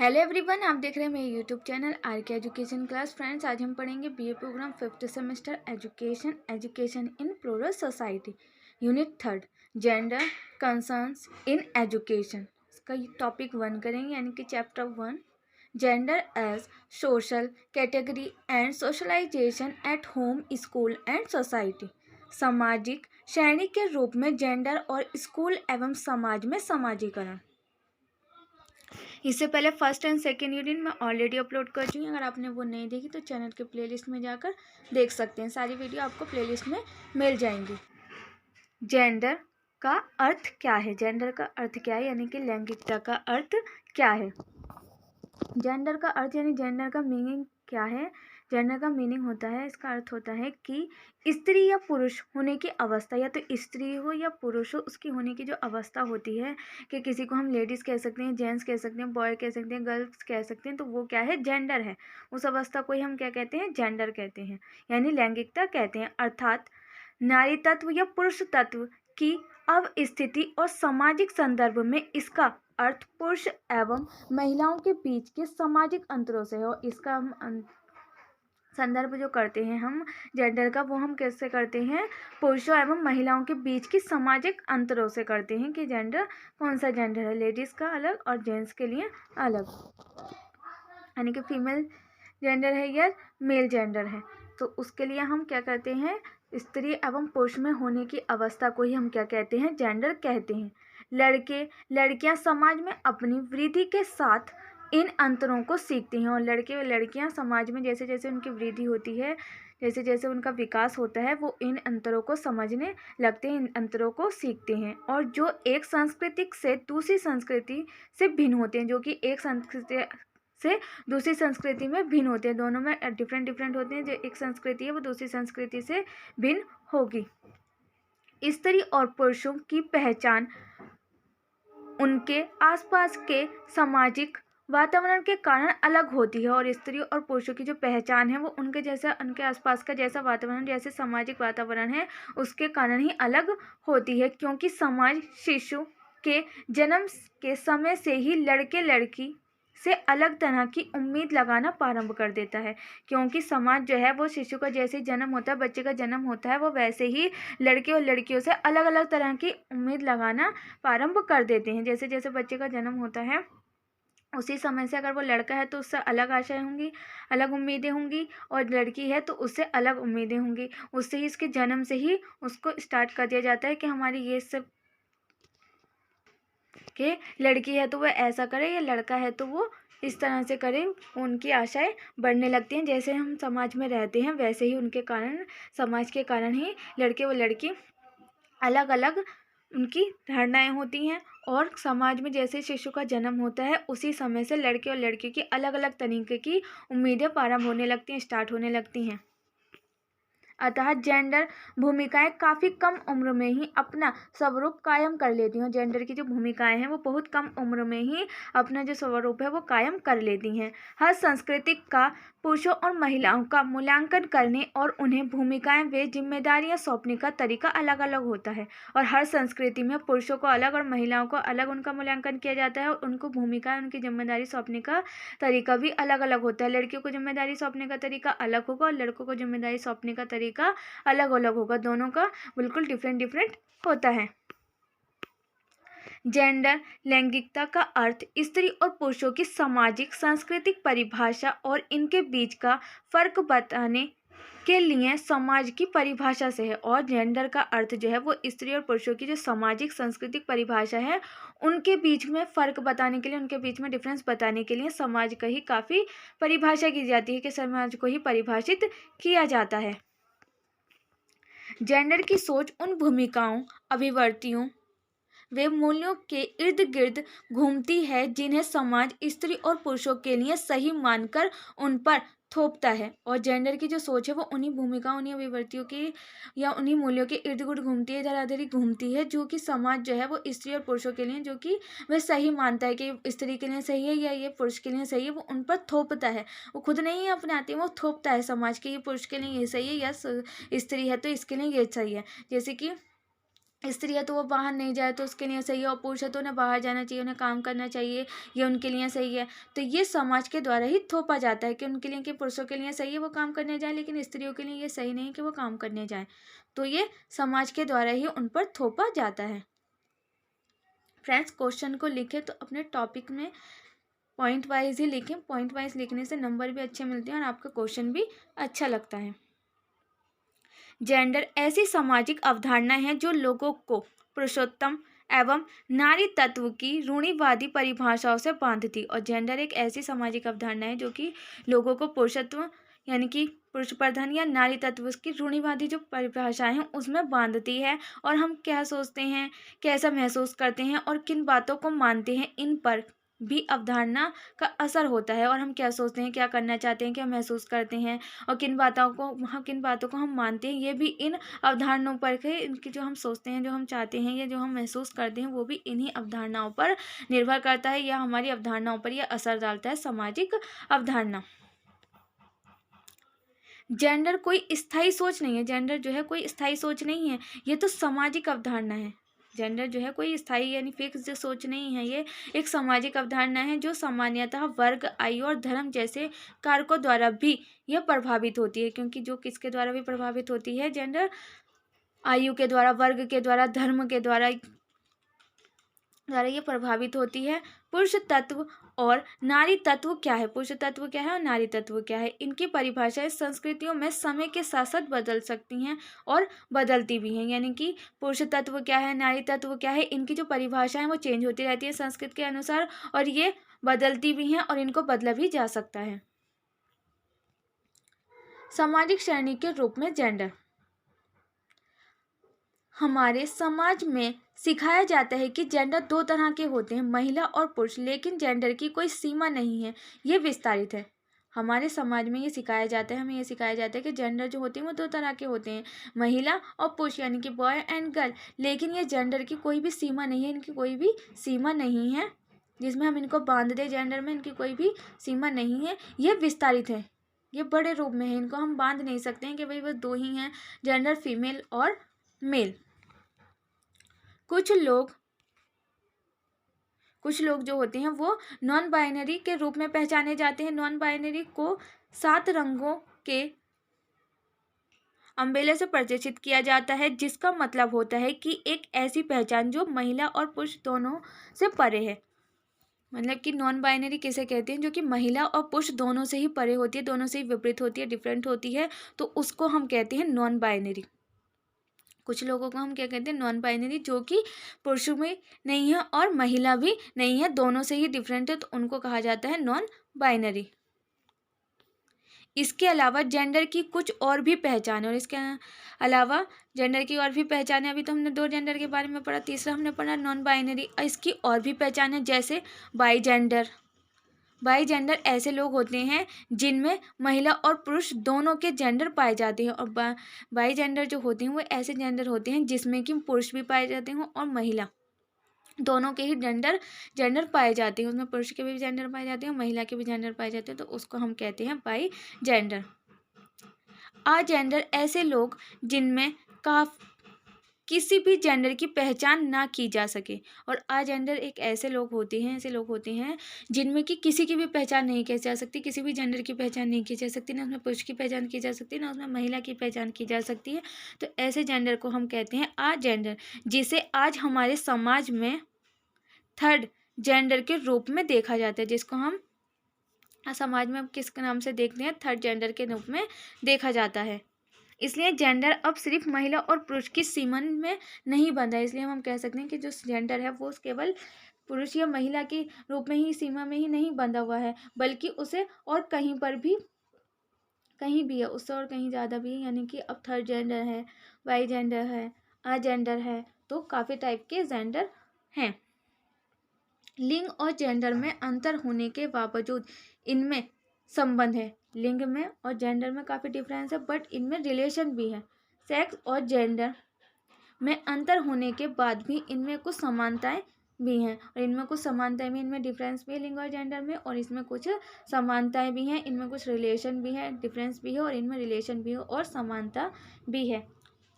Hello everyone, आप देख रहे हैं मेरे YouTube channel R K education class. Friends, आज हम पढ़ेंगे BA program 5th semester education in plural society, unit 3 gender concerns in education. इसका टॉपिक 1 करेंगे, यानी कि chapter 1 gender as social category and socialization at home, school and society. सामाजिक श्रेणी के रूप में जेंडर और स्कूल एवं समाज में समाजीकरण। इससे पहले फर्स्ट एंड सेकेंड यूनिट में ऑलरेडी अपलोड कर चुकी हूँ। अगर आपने वो नहीं देखी तो चैनल के प्लेलिस्ट में जाकर देख सकते हैं। सारी वीडियो आपको प्लेलिस्ट में मिल जाएंगी। जेंडर का अर्थ क्या है? जेंडर का अर्थ क्या है, यानी कि लैंगिकता का अर्थ क्या है? जेंडर का अर्थ यानी जेंडर का मीनिंग क्या है? जेंडर का मीनिंग होता है, इसका अर्थ होता है कि स्त्री या पुरुष होने की अवस्था, या तो स्त्री हो या पुरुष हो, उसकी होने की जो अवस्था होती है, कि किसी को हम लेडीज़ कह सकते हैं, जेंट्स कह सकते हैं, बॉय कह सकते हैं, गर्ल्स कह सकते हैं, तो वो क्या है? जेंडर है। उस अवस्था को ही हम क्या कहते हैं? जेंडर कहते हैं, यानी लैंगिकता कहते हैं। अर्थात नारी तत्व या पुरुष तत्व की अवस्थिति और सामाजिक संदर्भ में इसका अर्थ पुरुष एवं महिलाओं के बीच के सामाजिक अंतरों से है। और इसका हम संदर्भ जो करते हैं हम जेंडर का, वो हम कैसे करते हैं? पुरुषों एवं महिलाओं के बीच की सामाजिक अंतरों से करते हैं कि जेंडर कौन सा जेंडर है, लेडीज़ का अलग और जेंट्स के लिए अलग, यानी कि फीमेल जेंडर है या मेल जेंडर है। तो उसके लिए हम क्या करते हैं? स्त्री एवं पुरुष में होने की अवस्था को ही हम क्या कहते हैं? जेंडर कहते हैं। लड़के लड़कियां समाज में अपनी वृद्धि के साथ इन अंतरों को सीखते हैं, और लड़के व लड़कियां समाज में जैसे जैसे उनकी वृद्धि होती है, जैसे जैसे उनका विकास होता है, वो इन अंतरों को समझने लगते हैं, इन अंतरों को सीखते हैं। और जो एक सांस्कृतिक से दूसरी संस्कृति से भिन्न होते हैं, जो कि एक संस्कृति से दूसरी संस्कृति में भिन्न होते हैं, दोनों में डिफरेंट डिफरेंट होते हैं। जो एक संस्कृति है वो दूसरी संस्कृति से भिन्न होगी। स्त्री और पुरुषों की पहचान उनके आसपास के सामाजिक वातावरण के कारण अलग होती है, और स्त्री और पुरुषों की जो पहचान है वो उनके जैसा, उनके आसपास का जैसा वातावरण, जैसे सामाजिक वातावरण है उसके कारण ही अलग होती है। क्योंकि समाज शिशु के जन्म के समय से ही लड़के लड़की से अलग तरह की उम्मीद लगाना प्रारंभ कर देता है। क्योंकि समाज जो है वो शिशु का जैसे जन्म होता है, बच्चे का जन्म होता है, वो वैसे ही लड़के और लड़कियों से अलग अलग तरह की उम्मीद लगाना प्रारंभ कर देते हैं। जैसे जैसे बच्चे का जन्म होता है उसी समय से अगर वो लड़का है तो उससे अलग आशाएं होंगी, अलग उम्मीदें होंगी, और लड़की है तो उससे अलग उम्मीदें होंगी। उससे ही, इसके जन्म से ही उसको स्टार्ट कर दिया जाता है कि हमारी ये सब, कि लड़की है तो वह ऐसा करे, या लड़का है तो वो इस तरह से करे। उनकी आशाएं बढ़ने लगती हैं। जैसे हम समाज में रहते हैं वैसे ही उनके कारण, समाज के कारण ही लड़के व लड़की अलग अलग उनकी धारणाएं होती हैं। और समाज में जैसे शिशु का जन्म होता है उसी समय से लड़के और लड़की की अलग अलग तरीके की उम्मीदें प्रारंभ होने लगती हैं, स्टार्ट होने लगती हैं। अतः जेंडर भूमिकाएं काफ़ी कम उम्र में ही अपना स्वरूप कायम कर लेती हैं। जेंडर की जो भूमिकाएं हैं वो बहुत कम उम्र में ही अपना जो स्वरूप है वो कायम कर लेती हैं। हर संस्कृति का पुरुषों और महिलाओं का मूल्यांकन करने और उन्हें भूमिकाएं व जिम्मेदारियां सौंपने का तरीका अलग अलग होता है। और हर संस्कृति में पुरुषों को अलग और महिलाओं को अलग उनका मूल्यांकन किया जाता है, और उनको भूमिकाएं, उनकी जिम्मेदारी सौंपने का तरीका भी अलग अलग होता है। लड़कियों को जिम्मेदारी सौंपने का तरीका अलग होगा और लड़कों को जिम्मेदारी सौंपने का तरीका अलग अलग होगा। दोनों का बिल्कुल डिफरेंट डिफरेंट होता है। जेंडर लैंगिकता का अर्थ स्त्री और पुरुषों की सामाजिक सांस्कृतिक परिभाषा और इनके बीच का फर्क बताने के लिए समाज की परिभाषा से है। और जेंडर का अर्थ जो है वो स्त्री और पुरुषों की जो सामाजिक सांस्कृतिक परिभाषा है उनके बीच में फ़र्क बताने के लिए, उनके बीच में डिफरेंस बताने के लिए समाज का ही काफ़ी परिभाषा की जाती है, कि समाज को ही परिभाषित किया जाता है। जेंडर की सोच उन भूमिकाओं, अभिवर्तियों वे मूल्यों के इर्द गिर्द घूमती है जिन्हें समाज स्त्री और पुरुषों के लिए सही मानकर उन पर थोपता है। और जेंडर की जो सोच है वो उन्हीं भूमिकाओं, उन्हीं अभिवर्तियों की या उन्हीं मूल्यों के इर्द गिर्द घूमती है, धराधरी घूमती है, जो कि समाज जो है वो स्त्री और पुरुषों के लिए, जो कि वह सही मानता है कि स्त्री के लिए सही है या ये पुरुष के लिए सही है, वो उन पर थोपता है। वो खुद नहीं अपनाती, वो थोपता है समाज के, ये पुरुष के लिए ये सही है, या स्त्री है तो इसके लिए ये सही है। जैसे कि स्त्री है तो वो बाहर नहीं जाए तो उसके लिए सही है, और पुरुष है तो उन्हें बाहर जाना चाहिए, उन्हें काम करना चाहिए, ये उनके लिए सही है। तो ये समाज के द्वारा ही थोपा जाता है कि उनके लिए, कि पुरुषों के लिए सही है वो काम करने जाए, लेकिन स्त्रियों के लिए ये सही नहीं है कि वो काम करने जाए। तो ये समाज के द्वारा ही उन पर थोपा जाता है। फ्रेंड्स, क्वेश्चन को लिखे तो अपने टॉपिक में पॉइंट वाइज ही लिखें। पॉइंट वाइज लिखने से नंबर भी अच्छे मिलते हैं और आपका क्वेश्चन भी अच्छा लगता है। जेंडर ऐसी सामाजिक अवधारणा है जो लोगों को पुरुषोत्तम एवं नारी तत्व की रूढ़िवादी परिभाषाओं से बांधती, और जेंडर एक ऐसी सामाजिक अवधारणा है जो कि लोगों को पुरुषत्व यानी कि पुरुष प्रधान या नारी तत्व की रूढ़िवादी जो परिभाषाएं हैं उसमें बांधती है। और हम क्या सोचते हैं, कैसा महसूस करते हैं और किन बातों को मानते हैं, इन पर भी अवधारणा का असर होता है। और हम क्या सोचते हैं, क्या करना चाहते हैं, क्या महसूस करते हैं और किन बातों को हम मानते हैं, ये भी इन अवधारणाओं पर है। इनकी जो हम सोचते हैं, जो हम चाहते हैं या जो हम महसूस करते हैं, वो भी इन्हीं अवधारणाओं पर निर्भर करता है या हमारी अवधारणाओं पर यह असर डालता है, सामाजिक अवधारणा। जेंडर कोई स्थायी सोच नहीं है। जेंडर जो है कोई स्थायी सोच नहीं है, ये तो सामाजिक अवधारणा है। जेंडर जो है कोई स्थायी यानी फिक्स जो सोच नहीं है, ये एक सामाजिक अवधारणा है जो सामान्यतः वर्ग, आयु और धर्म जैसे कारकों द्वारा भी यह प्रभावित होती है। क्योंकि जो किसके द्वारा भी प्रभावित होती है, जेंडर आयु के द्वारा, वर्ग के द्वारा, धर्म के द्वारा ये प्रभावित होती है। पुरुष तत्व और नारी तत्व क्या है, पुरुष तत्व क्या है और नारी तत्व क्या है, इनकी परिभाषाएं संस्कृतियों में समय के साथ साथ बदल सकती हैं और बदलती भी हैं। यानी कि पुरुष तत्व क्या है, नारी तत्व क्या है, इनकी जो परिभाषाएं वो चेंज होती रहती है संस्कृति के अनुसार, और ये बदलती भी हैं और इनको बदला भी जा सकता है। सामाजिक श्रेणी के रूप में जेंडर हमारे समाज में सिखाया जाता है कि जेंडर दो तरह के होते हैं, महिला और पुरुष, लेकिन जेंडर की कोई सीमा नहीं है, ये विस्तारित है। हमारे समाज में ये सिखाया जाता है, हमें ये सिखाया जाता है कि जेंडर जो होते हैं वो दो तरह के होते हैं, महिला और पुरुष, यानी कि बॉय एंड गर्ल। लेकिन ये जेंडर की कोई भी सीमा नहीं है, इनकी कोई भी सीमा नहीं है जिसमें हम इनको बांध दें। जेंडर में इनकी कोई भी सीमा नहीं है, ये विस्तारित है, ये बड़े रूप में है, इनको हम बांध नहीं सकते हैं कि भाई बस दो ही हैं, जेंडर फीमेल और मेल। कुछ लोग जो होते हैं वो नॉन बाइनरी के रूप में पहचाने जाते हैं। नॉन बाइनरी को 7 रंगों के अम्ब्रेला से परिचित किया जाता है, जिसका मतलब होता है कि एक ऐसी पहचान जो महिला और पुरुष दोनों से परे है। मतलब कि नॉन बाइनरी किसे कहते हैं, जो कि महिला और पुरुष दोनों से ही परे होती है, दोनों से ही विपरीत होती है, डिफरेंट होती है, तो उसको हम कहते हैं नॉन बाइनरी। कुछ लोगों को हम क्या कहते हैं, नॉन बाइनरी, जो कि पुरुषों में नहीं है और महिला भी नहीं है, दोनों से ही डिफरेंट है, तो उनको कहा जाता है नॉन बाइनरी। इसके अलावा जेंडर की कुछ और भी पहचान है, और इसके अलावा जेंडर की और भी पहचान है। अभी तो हमने 2 जेंडर के बारे में पढ़ा, तीसरा हमने पढ़ा नॉन बाइनरी। इसकी और भी पहचान है, जैसे बाई जेंडर। बाई जेंडर ऐसे लोग होते हैं जिनमें महिला और पुरुष दोनों के जेंडर पाए जाते हैं, और बाई जेंडर जो होते हैं वो ऐसे जेंडर होते हैं जिसमें कि पुरुष भी पाए जाते हैं और महिला दोनों के ही जेंडर पाए जाते हैं। उसमें पुरुष के भी जेंडर पाए जाते हैं और महिला के भी जेंडर पाए जाते हैं, तो उसको हम कहते हैं बाई जेंडर। आ जेंडर ऐसे लोग जिनमें किसी भी जेंडर की पहचान ना की जा सके, और अजेंडर एक ऐसे लोग होते हैं जिनमें कि किसी की भी पहचान नहीं की जा सकती, किसी भी जेंडर की पहचान नहीं की जा सकती, ना उसमें पुरुष की पहचान की जा सकती, ना उसमें महिला की पहचान की जा सकती है। तो ऐसे जेंडर को हम कहते हैं अजेंडर, जिसे आज हमारे समाज में थर्ड जेंडर के रूप में देखा जाता है, जिसको हम समाज में किस नाम से देखते हैं, थर्ड जेंडर के रूप में देखा जाता है। इसलिए जेंडर अब सिर्फ महिला और पुरुष की सीमा में नहीं बंधा है। इसलिए हम कह सकते हैं कि जो जेंडर है वो केवल पुरुष या महिला के रूप में ही, सीमा में ही नहीं बंधा हुआ है, बल्कि उसे और कहीं भी है, उससे और कहीं ज़्यादा भी है। यानी कि अब थर्ड जेंडर है, बाई जेंडर है, अजेंडर है, तो काफ़ी टाइप के जेंडर हैं। लिंग और जेंडर में अंतर होने के बावजूद इनमें संबंध है। लिंग में और जेंडर में काफ़ी डिफरेंस है, बट इनमें रिलेशन भी है। सेक्स और जेंडर में अंतर होने के बाद भी इनमें कुछ समानताएं भी हैं, और इनमें कुछ समानताएं भी, इनमें डिफरेंस भी है लिंग और जेंडर में, और इसमें कुछ समानताएं भी हैं, इनमें कुछ रिलेशन भी है, डिफरेंस भी है, और इनमें रिलेशन भी है और समानता भी है।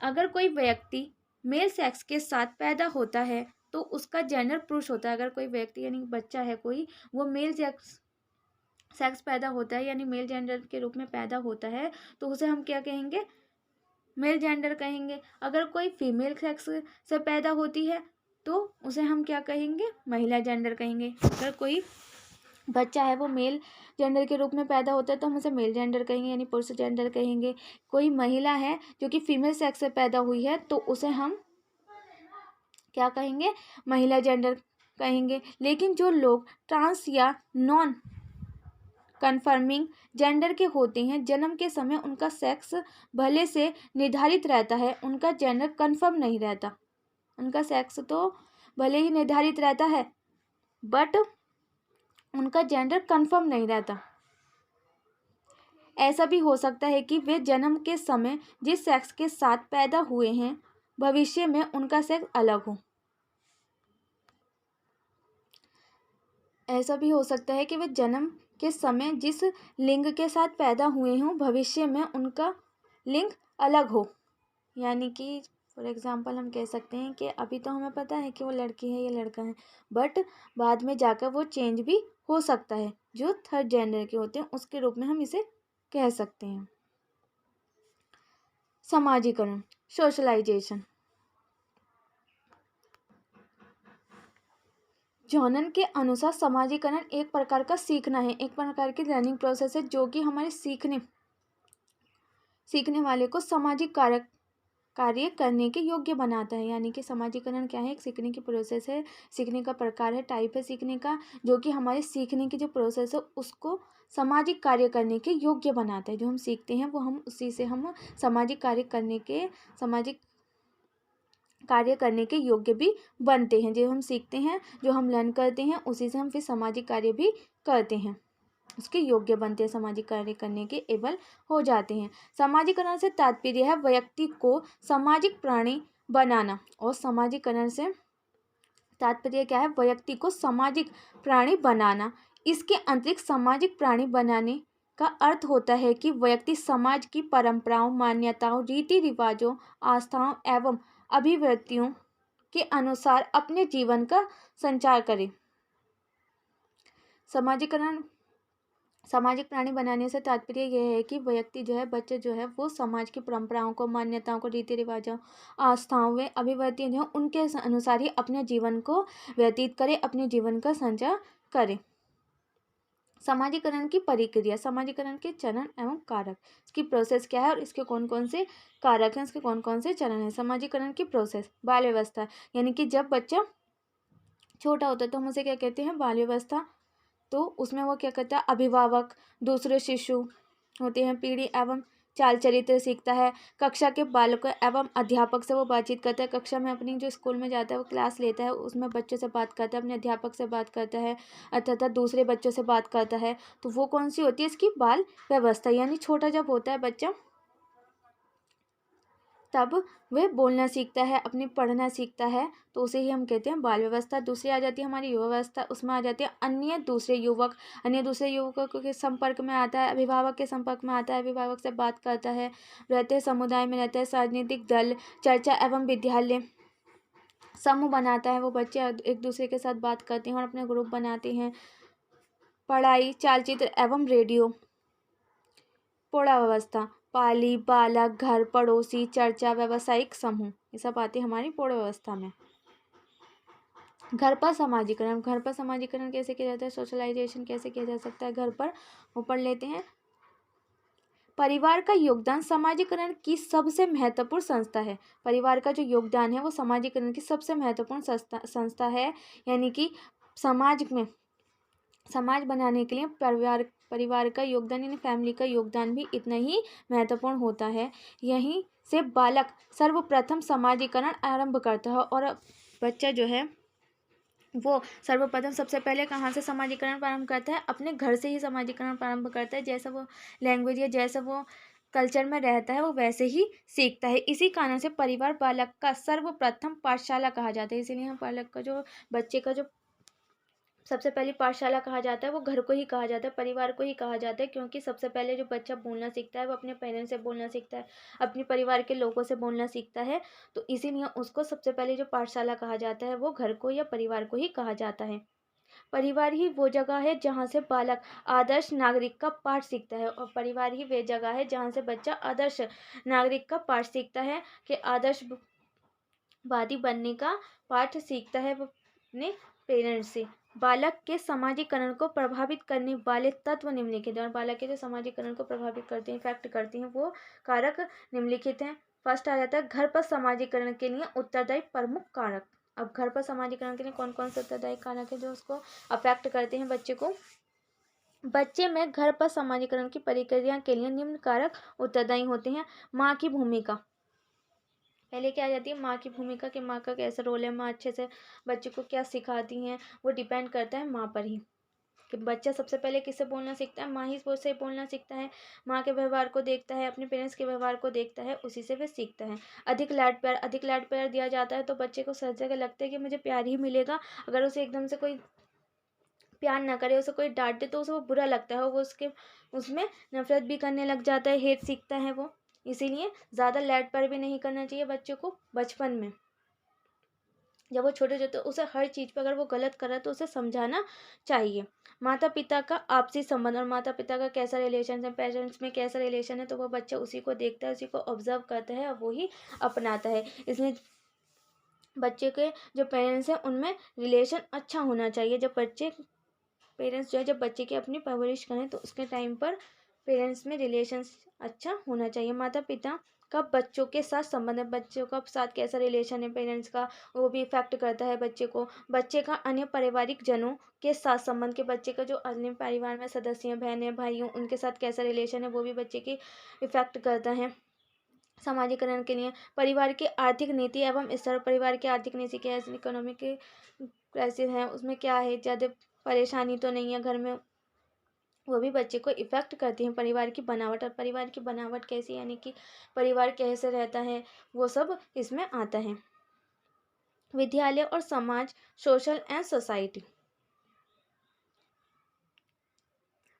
अगर कोई व्यक्ति मेल सेक्स के साथ पैदा होता है तो उसका जेंडर पुरुष होता है। अगर कोई व्यक्ति यानी बच्चा है कोई, वो मेल सेक्स पैदा होता है यानी मेल जेंडर के रूप में पैदा होता है, तो उसे हम क्या कहेंगे? मेल जेंडर कहेंगे। अगर कोई फीमेल सेक्स से पैदा होती है तो उसे हम क्या कहेंगे? महिला जेंडर कहेंगे। अगर कोई बच्चा है वो मेल जेंडर के रूप में पैदा होता है तो हम उसे मेल जेंडर कहेंगे यानी पुरुष जेंडर कहेंगे। कोई महिला है जो कि फीमेल सेक्स से पैदा हुई है तो उसे हम क्या कहेंगे? महिला जेंडर कहेंगे। लेकिन जो लोग ट्रांस या नॉन कन्फर्मिंग जेंडर के होते हैं, जन्म के समय उनका सेक्स भले से निर्धारित रहता है, उनका जेंडर कन्फर्म नहीं रहता। उनका सेक्स तो भले ही निर्धारित रहता है बट उनका जेंडर कन्फर्म नहीं रहता। ऐसा भी हो सकता है कि वे जन्म के समय जिस सेक्स के साथ पैदा हुए हैं, भविष्य में उनका सेक्स अलग हो। ऐसा भी हो सकता है कि वे जन्म के समय जिस लिंग के साथ पैदा हुए हों, भविष्य में उनका लिंग अलग हो। यानी कि फॉर एग्जांपल हम कह सकते हैं कि अभी तो हमें पता है कि वो लड़की है या लड़का है, बट बाद में जाकर वो चेंज भी हो सकता है। जो थर्ड जेंडर के होते हैं उसके रूप में हम इसे कह सकते हैं। समाजीकरण, सोशलाइजेशन। जॉनन के अनुसार समाजीकरण एक प्रकार का सीखना है, एक प्रकार की लर्निंग प्रोसेस है जो कि हमारे सीखने वाले को सामाजिक कार्य करने के योग्य बनाता है। यानी कि समाजीकरण क्या है? एक सीखने की प्रोसेस है, सीखने का प्रकार है, टाइप है सीखने का, जो कि हमारे सीखने की जो प्रोसेस है उसको सामाजिक कार्य करने के योग्य बनाता है। जो हम सीखते हैं वो हम उसी से हम सामाजिक कार्य करने के योग्य भी बनते हैं। जो हम सीखते हैं, जो हम लर्न करते हैं, उसी से हम फिर सामाजिक कार्य भी करते हैं, उसके योग्य बनते हैं, सामाजिक कार्य करने के एबल हो जाते हैं। समाजीकरण से तात्पर्य है व्यक्ति को सामाजिक प्राणी बनाना। और समाजीकरण से तात्पर्य क्या है? व्यक्ति को सामाजिक प्राणी बनाना। इसके अतिरिक्त सामाजिक प्राणी बनाने का अर्थ होता है कि व्यक्ति समाज की परंपराओं, मान्यताओं, रीति रिवाजों, आस्थाओं एवं अभिवृत्तियों के अनुसार अपने जीवन का संचार करे। सामाजिक प्राणी बनाने से तात्पर्य यह है कि व्यक्ति जो है, बच्चे जो है, वो समाज की परंपराओं को, मान्यताओं को, रीति रिवाजों, आस्थाओं व अभिवृत्तियों जो उनके अनुसार ही अपने जीवन को व्यतीत करे, अपने जीवन का संचार करे। समाजीकरण की प्रक्रिया, समाजीकरण के चरण एवं कारक, इसकी प्रोसेस क्या है और इसके कौन कौन से कारक हैं, इसके कौन कौन से चरण हैं। समाजीकरण की प्रोसेस, बाल व्यवस्था, यानी कि जब बच्चा छोटा होता है तो हम उसे क्या कहते हैं? बाल व्यवस्था। तो उसमें वो क्या करता है? अभिभावक, दूसरे शिशु होते हैं, पीढ़ी एवं चाल चरित्र सीखता है। कक्षा के बालकों एवं अध्यापक से वो बातचीत करता है। कक्षा में अपनी जो स्कूल में जाता है वो क्लास लेता है, उसमें बच्चों से बात करता है, अपने अध्यापक से बात करता है, अर्थात दूसरे बच्चों से बात करता है। तो वो कौन सी होती है? इसकी बाल व्यवस्था। यानी छोटा जब होता है बच्चा तब वह बोलना सीखता है, अपनी पढ़ना सीखता है, तो उसे ही हम कहते हैं बाल व्यवस्था। दूसरी आ जाती है हमारी युवा अवस्था, उसमें आ जाती है अन्य दूसरे युवकों के संपर्क में आता है, अभिभावक के संपर्क में आता है, अभिभावक से बात करता है, रहते हैं समुदाय में, रहता है राजनीतिक दल, चर्चा एवं विद्यालय समूह बनाता है। वो बच्चे एक दूसरे के साथ बात करते हैं और अपने ग्रुप बनाते हैं। पढ़ाई, चालचित्र एवं रेडियो। पौढ़ावस्था, पाली, बालक, घर, पड़ोसी, चर्चा, व्यावसायिक समूह, ये सब आते हैं हमारी पौढ़ावस्था में। घर पर समाजीकरण, घर पर समाजीकरण कैसे किया जाता है? सोशलाइजेशन कैसे किया जा सकता है घर पर, वो पढ़ लेते हैं। परिवार का योगदान समाजीकरण की सबसे महत्वपूर्ण संस्था है। परिवार का जो योगदान है वो समाजीकरण की सबसे महत्वपूर्ण संस्था है। यानी कि समाज बनाने के लिए परिवार का योगदान यानी फैमिली का योगदान भी इतना ही महत्वपूर्ण होता है। यहीं से बालक सर्वप्रथम समाजीकरण आरंभ करता है। और बच्चा जो है वो सर्वप्रथम सबसे पहले कहाँ से समाजीकरण प्रारंभ करता है? अपने घर से ही समाजीकरण प्रारंभ करता है। जैसा वो लैंग्वेज या जैसा वो कल्चर में रहता है वो वैसे ही सीखता है। इसी कारण से परिवार बालक का सर्वप्रथम पाठशाला कहा जाता है। इसीलिए हम बालक का जो बच्चे का जो सबसे पहली पाठशाला कहा जाता है वो घर को ही कहा जाता है, परिवार को ही कहा जाता है, क्योंकि सबसे पहले जो बच्चा बोलना सीखता है वो अपने पेरेंट्स से बोलना सीखता है, अपने परिवार के लोगों से बोलना सीखता है। तो इसीलिए उसको सबसे पहले जो पाठशाला कहा जाता है वो घर को या परिवार को ही कहा जाता है। परिवार ही वो जगह है जहाँ से बालक आदर्श नागरिक का पाठ सीखता है, और परिवार ही वे जगह है जहाँ से बच्चा आदर्श नागरिक का पाठ सीखता है, कि आदर्शवादी बनने का पाठ सीखता है वो अपने पेरेंट्स से। बालक के समाजीकरण को प्रभावित करने वाले तत्व निम्नलिखित हैं, और बालक के जो समाजीकरण को प्रभावित करते हैं, इफेक्ट करते हैं, वो कारक निम्नलिखित हैं। फर्स्ट आ जाता है घर पर समाजीकरण के लिए उत्तरदायी प्रमुख कारक। अब घर पर समाजीकरण के लिए कौन कौन से उत्तरदायी कारक है जो उसको अफेक्ट करते हैं बच्चे को। बच्चे में घर पर समाजीकरण की प्रक्रिया के लिए निम्न कारक उत्तरदायी होते हैं। माँ की भूमिका पहले क्या आ जाती है, माँ की भूमिका, कि माँ का कैसा रोल है, माँ अच्छे से बच्चे को क्या सिखाती हैं, वो डिपेंड करता है माँ पर ही, कि बच्चा सबसे पहले किससे बोलना सीखता है, माँ ही से बोलना सीखता है। माँ के व्यवहार को देखता है, अपने पेरेंट्स के व्यवहार को देखता है, उसी से वह सीखता है। अधिक लाड प्यार दिया जाता है तो बच्चे को सच जगह लगता है कि मुझे प्यार ही मिलेगा। अगर उसे एकदम से कोई प्यार ना करे, उसे कोई डांट दे तो उसे वो बुरा लगता है, वो उसमें नफरत भी करने लग जाता है, हेट सीखता है वो। इसीलिए ज़्यादा लाड प्यार भी नहीं करना चाहिए बच्चों को बचपन में। जब वो छोटे छोटे उसे हर चीज़ पर अगर वो गलत कर रहा है तो उसे समझाना चाहिए। माता पिता का आपसी संबंध, और माता पिता का कैसा रिलेशन है, पेरेंट्स में कैसा रिलेशन है, तो वो बच्चा उसी को देखता है, उसी को ऑब्जर्व करता है और वो ही अपनाता है। इसलिए बच्चे के जो पेरेंट्स हैं उनमें रिलेशन अच्छा होना चाहिए। पेरेंट्स जो है जब बच्चे की अपनी परवरिश करें तो उसके टाइम पर पेरेंट्स में रिलेशन अच्छा होना चाहिए। माता पिता का बच्चों के साथ संबंध है, बच्चों का साथ कैसा रिलेशन है पेरेंट्स का, वो भी इफेक्ट करता है बच्चे को। बच्चे का अन्य पारिवारिक जनों के साथ संबंध, के बच्चे का जो अन्य परिवार में सदस्य हैं, बहनें भाइयों, उनके साथ कैसा रिलेशन है, वो भी बच्चे की इफेक्ट करता है। समाजीकरण के लिए परिवार की आर्थिक नीति एवं स्तर, परिवार की आर्थिक नीति क्या है, इकोनॉमिक क्राइसिस है, उसमें क्या है, ज़्यादा परेशानी तो नहीं है घर में, वो भी बच्चे को इफ़ेक्ट करती हैं। परिवार की बनावट, और परिवार की बनावट कैसी, यानी कि परिवार कैसे रहता है, वो सब इसमें आता है। विद्यालय और समाज, सोशल एंड सोसाइटी।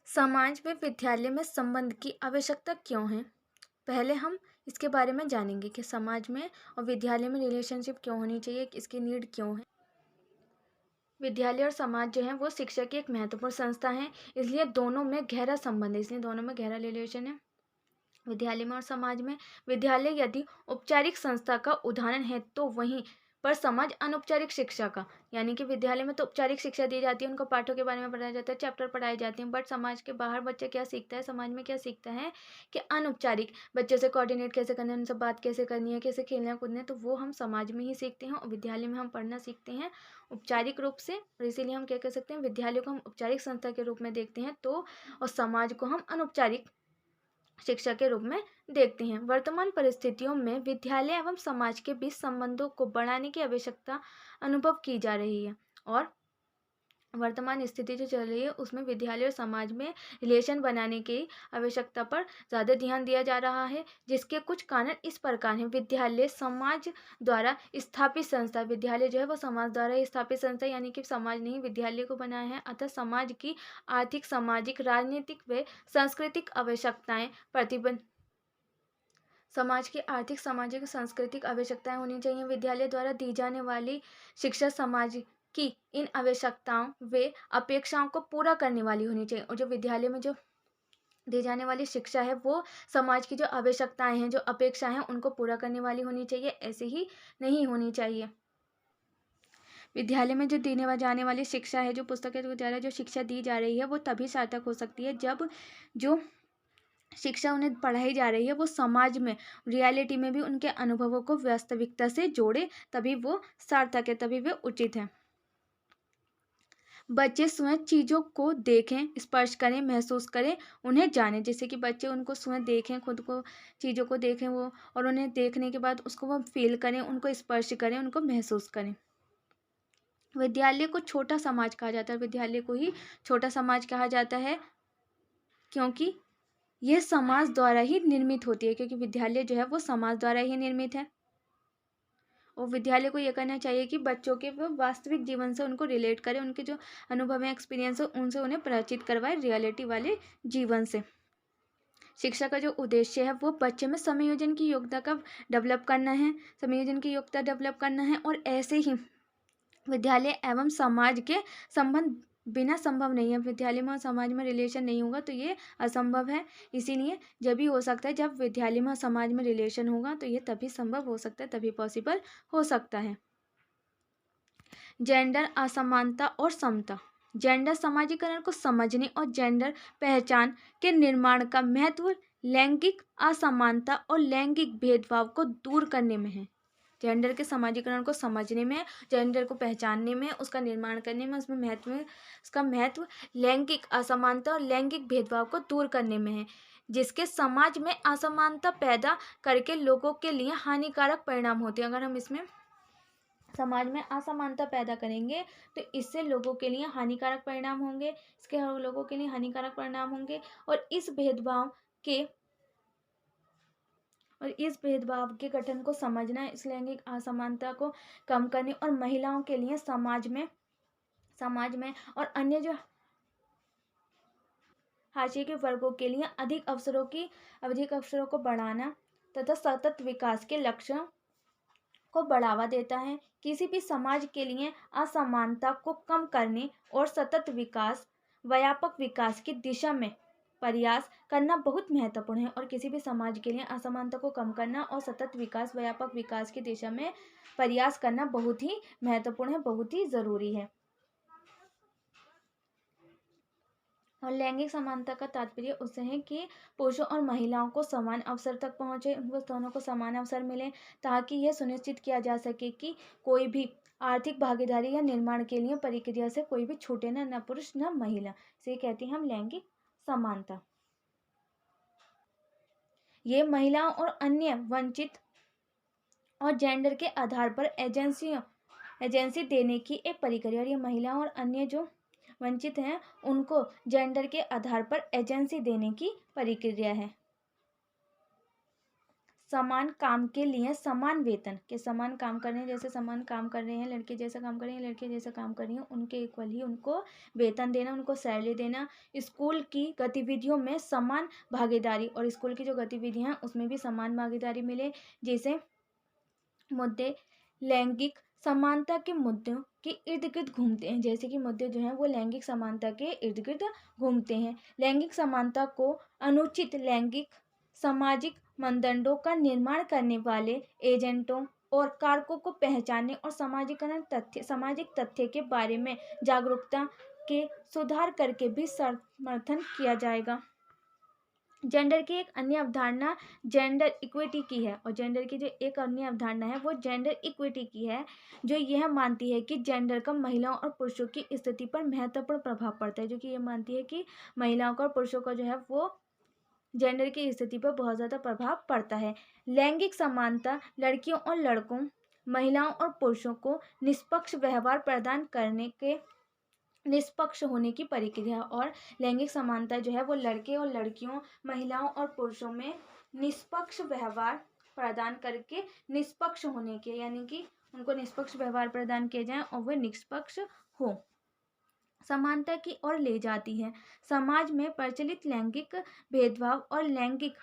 समाज में विद्यालय में संबंध की आवश्यकता क्यों है, पहले हम इसके बारे में जानेंगे कि समाज में और विद्यालय में रिलेशनशिप क्यों होनी चाहिए, इसकी नीड क्यों है। विद्यालय और समाज जो है वो शिक्षा की एक महत्वपूर्ण संस्था है, इसलिए दोनों में गहरा संबंध है, इसलिए दोनों में गहरा रिलेशन है, विद्यालय में और समाज में। विद्यालय यदि औपचारिक संस्था का उदाहरण है तो वहीं पर समाज अनौपचारिक शिक्षा का, यानी कि विद्यालय में तो औपचारिक शिक्षा दी जाती है, उनको पाठों के बारे में पढ़ाया जाता है, चैप्टर पढ़ाए जाते हैं, बट समाज के बाहर बच्चा क्या सीखता है, समाज में क्या सीखता है कि अनौपचारिक, बच्चे से कोऑर्डिनेट कैसे करना है, उनसे बात कैसे करनी है, कैसे खेलना कूदना है, तो वो हम समाज में ही सीखते हैं, और विद्यालय में हम पढ़ना सीखते हैं औपचारिक रूप से। और इसीलिए हम क्या कह सकते हैं, विद्यालय को हम औपचारिक संस्था के रूप में देखते हैं, तो और समाज को हम अनौपचारिक शिक्षा के रूप में देखते हैं। वर्तमान परिस्थितियों में विद्यालय एवं समाज के बीच संबंधों को बढ़ाने की आवश्यकता अनुभव की जा रही है, और वर्तमान स्थिति जो चल रही है उसमें विद्यालय और समाज में रिलेशन बनाने की आवश्यकता पर ज़्यादा ध्यान दिया जा रहा है, जिसके कुछ कारण इस प्रकार हैं। विद्यालय समाज द्वारा स्थापित संस्था, विद्यालय जो है वो समाज द्वारा स्थापित संस्था, यानी कि समाज ने ही विद्यालय को बनाया है, अतः समाज की आर्थिक, सामाजिक, राजनीतिक व सांस्कृतिक आवश्यकताएं प्रतिबंध समाज की आर्थिक, सामाजिक, सांस्कृतिक आवश्यकताएं होनी चाहिए। विद्यालय द्वारा दी जाने वाली शिक्षा समाज की इन आवश्यकताओं व अपेक्षाओं को पूरा करने वाली होनी चाहिए, और जो विद्यालय में जो दी जाने वाली शिक्षा है वो समाज की जो आवश्यकताएं हैं, जो अपेक्षाएं हैं, उनको पूरा करने वाली होनी चाहिए, ऐसे ही नहीं होनी चाहिए। विद्यालय में जो देने जाने वाली शिक्षा है, जो पुस्तकें द्वारा जो शिक्षा दी जा रही है, वो तभी सार्थक हो सकती है जब जो शिक्षा उन्हें पढ़ाई जा रही है वो समाज में, रियलिटी में भी उनके अनुभवों को वास्तविकता से जोड़े, तभी वो सार्थक है, तभी वे उचित हैं। बच्चे स्वयं चीज़ों को देखें, स्पर्श करें, महसूस करें, उन्हें जानें, जैसे कि बच्चे उनको स्वयं देखें, खुद को चीज़ों को देखें वो, और उन्हें देखने के बाद उसको वो फील करें, उनको स्पर्श करें, उनको महसूस करें। विद्यालय को छोटा समाज कहा जाता है, विद्यालय को ही छोटा समाज कहा जाता है, क्योंकि यह समाज द्वारा ही निर्मित होती है, क्योंकि विद्यालय जो है वो समाज द्वारा ही निर्मित है। और विद्यालय को ये करना चाहिए कि बच्चों के वो वास्तविक जीवन से उनको रिलेट करें, उनके जो अनुभव है, एक्सपीरियंस हो, उनसे उन्हें परिचित करवाए रियलिटी वाले जीवन से। शिक्षा का जो उद्देश्य है वो बच्चे में समायोजन की योग्यता का डेवलप करना है, समायोजन की योग्यता डेवलप करना है। और ऐसे ही विद्यालय एवं समाज के संबंध बिना संभव नहीं है। विद्यालय में और समाज में रिलेशन नहीं होगा तो ये असंभव है। इसीलिए जब भी हो सकता है, जब विद्यालय में और समाज में रिलेशन होगा तो ये तभी संभव हो सकता है, तभी पॉसिबल हो सकता है। जेंडर असमानता और समता। जेंडर समाजीकरण को समझने और जेंडर पहचान के निर्माण का महत्व लैंगिक असमानता और लैंगिक भेदभाव को दूर करने में है। जेंडर के समाजीकरण को समझने में, जेंडर को पहचानने में, उसका निर्माण करने में, उसका महत्व लैंगिक असमानता और लैंगिक भेदभाव को दूर करने में है, जिसके समाज में असमानता पैदा करके लोगों के लिए हानिकारक परिणाम होते हैं। अगर हम इसमें समाज में असमानता पैदा करेंगे तो इससे लोगों के लिए हानिकारक परिणाम होंगे, इसके लोगों के लिए हानिकारक परिणाम होंगे। और इस भेदभाव के गठन को समझना, इस लैंगिक असमानता को कम करने और महिलाओं के लिए समाज में और अन्य जो हाशिए के वर्गों के लिए अधिक अवसरों को बढ़ाना तथा सतत विकास के लक्ष्यों को बढ़ावा देता है। किसी भी समाज के लिए असमानता को कम करने और सतत विकास, व्यापक विकास की दिशा में प्रयास करना बहुत महत्वपूर्ण है। और किसी भी समाज के लिए असमानता को कम करना और सतत विकास, व्यापक विकास की दिशा में प्रयास करना बहुत ही महत्वपूर्ण है, बहुत ही जरूरी है। और लैंगिक समानता का तात्पर्य उससे है कि पुरुषों और महिलाओं को समान अवसर तक पहुंचे, उनको दोनों को समान अवसर मिले, ताकि यह सुनिश्चित किया जा सके कि कोई भी आर्थिक भागीदारी या निर्माण के लिए प्रक्रिया से कोई भी छूटे न पुरुष न महिला। इसे कहते हैं हम लैंगिक समानता। ये महिलाओं और अन्य वंचित और जेंडर के आधार पर एजेंसी देने की एक प्रक्रिया। और ये महिलाओं और अन्य जो वंचित हैं उनको जेंडर के आधार पर एजेंसी देने की प्रक्रिया है। समान काम के लिए समान वेतन, के समान काम कर रहे हैं, जैसे समान काम कर रहे हैं, लड़के जैसा काम कर रहे हैं, लड़के जैसा काम कर रही हैं, उनके इक्वल ही उनको वेतन देना, उनको सैलरी देना। स्कूल की गतिविधियों में समान भागीदारी, और स्कूल की जो गतिविधियां हैं उसमें भी समान भागीदारी मिले। जैसे मुद्दे लैंगिक समानता के मुद्दों के इर्द गिर्द घूमते हैं, जैसे कि मुद्दे जो हैं वो लैंगिक समानता के इर्द गिर्द घूमते हैं। लैंगिक समानता को अनुचित लैंगिक सामाजिक मानदंडों का निर्माण करने वाले एजेंटों और कारकों को पहचानने और सामाजिक तथ्य के बारे में जागरूकता के सुधार करके भी समर्थन किया जाएगा। जेंडर की एक अन्य अवधारणा जेंडर इक्विटी की है, और जेंडर की जो एक अन्य अवधारणा है वो जेंडर इक्विटी की है, जो यह मानती है कि जेंडर का महिलाओं और पुरुषों की स्थिति पर महत्वपूर्ण प्रभाव पड़ता है। जो कि यह मानती है कि महिलाओं का और पुरुषों का जो है वो जेंडर की स्थिति पर बहुत ज़्यादा प्रभाव पड़ता है। लैंगिक समानता लड़कियों और लड़कों, महिलाओं और पुरुषों को निष्पक्ष व्यवहार प्रदान करने के निष्पक्ष होने की प्रक्रिया। और लैंगिक समानता जो है वो लड़के और लड़कियों, महिलाओं और पुरुषों में निष्पक्ष व्यवहार प्रदान करके निष्पक्ष होने के, यानी कि उनको निष्पक्ष व्यवहार प्रदान किए जाए और वे निष्पक्ष हो, समानता की ओर ले जाती है। समाज में प्रचलित लैंगिक भेदभाव और लैंगिक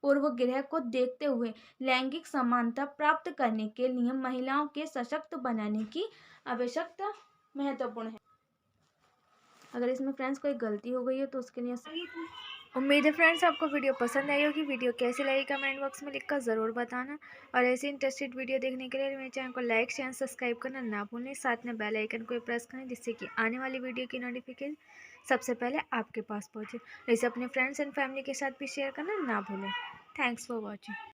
पूर्वग्रह को देखते हुए लैंगिक समानता प्राप्त करने के लिए महिलाओं के सशक्त बनाने की आवश्यकता महत्वपूर्ण है। अगर इसमें फ्रेंड्स कोई गलती हो गई है तो उसके लिए उम्मीद है फ्रेंड्स आपको वीडियो पसंद आई होगी। वीडियो कैसी लगी कमेंट बॉक्स में लिखकर ज़रूर बताना, और ऐसे इंटरेस्टेड वीडियो देखने के लिए मेरे चैनल को लाइक शेयर सब्सक्राइब करना ना भूलें। साथ में बेल आइकन को प्रेस करें जिससे कि आने वाली वीडियो की नोटिफिकेशन सबसे पहले आपके पास पहुँचे। इसे अपने फ्रेंड्स एंड फैमिली के साथ भी शेयर करना ना भूलें। Thanks for watching.